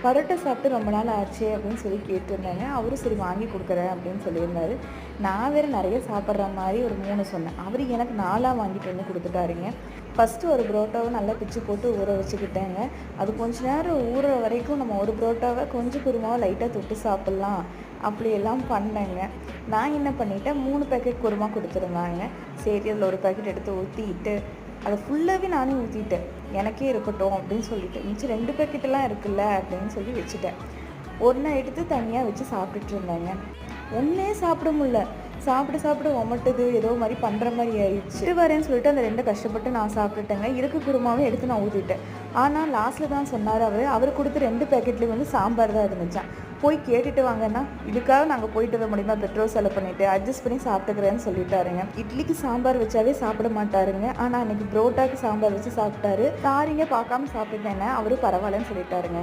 பரோட்டா சாப்பிட்டு ரொம்ப நாள் ஆச்சு அப்படின்னு சொல்லி கேட்டிருந்தேங்க. அவரும் சரி வாங்கி கொடுக்குறேன் அப்படின்னு சொல்லியிருந்தாரு. நான் வேறு நிறைய சாப்பிட்ற மாதிரி ஒரு 3 சொன்னேன். அவர் எனக்கு 4ஆ வாங்கிட்டு வந்து கொடுத்துட்டாருங்க. ஃபஸ்ட்டு ஒரு புரோட்டாவை நல்லா பிச்சு போட்டு ஊற வச்சுக்கிட்டேங்க. அது கொஞ்ச நேரம் ஊற வரைக்கும் நம்ம ஒரு புரோட்டாவை கொஞ்சம் குருமாவை லைட்டாக தொட்டு சாப்பிட்லாம் அப்படியெல்லாம் பண்ணேங்க. நான் என்ன பண்ணிட்டேன், 3 பேக்கெட் குருமா கொடுத்துருந்தாங்க. சரி அதில் ஒரு பேக்கெட் எடுத்து ஊற்றிட்டு அதை ஃபுல்லாகவே நானே ஊற்றிட்டேன். எனக்கே இருக்கட்டும் அப்படின்னு சொல்லிட்டு, மிச்சம் 2 பேக்கெட்டெல்லாம் இருக்குல்ல அப்படின்னு சொல்லி வச்சுட்டேன். ஒன்றை எடுத்து தனியாக வச்சு சாப்பிட்டுட்டு இருந்தேங்க. ஒன்றே சாப்பிட முடியல. சாப்பிட ஒமட்டுது, ஏதோ மாதிரி பண்ணுற மாதிரி ஆயிடுச்சு. வரேன்னு சொல்லிட்டு அந்த 2 கஷ்டப்பட்டு நான் சாப்பிட்டுட்டேங்க. இருக்க குருமாவை எடுத்து நான் ஊற்றிட்டேன். ஆனால் லாஸ்ட்டில் தான் சொன்னார் அவர் கொடுத்த 2 பேக்கெட்லேயும் வந்து சாம்பார் தான் இருந்துச்சான். போய் கேட்டுட்டு வாங்கன்னா, இதுக்காக நாங்கள் போயிட்டு வர முடியுமா, பெட்ரோல் செலவு பண்ணிவிட்டு அட்ஜஸ்ட் பண்ணி சாப்பிட்டுக்கிறேன்னு சொல்லிட்டாருங்க. இட்லிக்கு சாம்பார் வச்சாவே சாப்பிட மாட்டாருங்க. ஆனால் அன்றைக்கி புரோட்டாக்கு சாம்பார் வச்சு சாப்பிட்டாரு. சாரிங்க பார்க்காம சாப்பிட்டுட்டேங்க. அவரும் பரவாயில்லன்னு சொல்லிட்டாருங்க.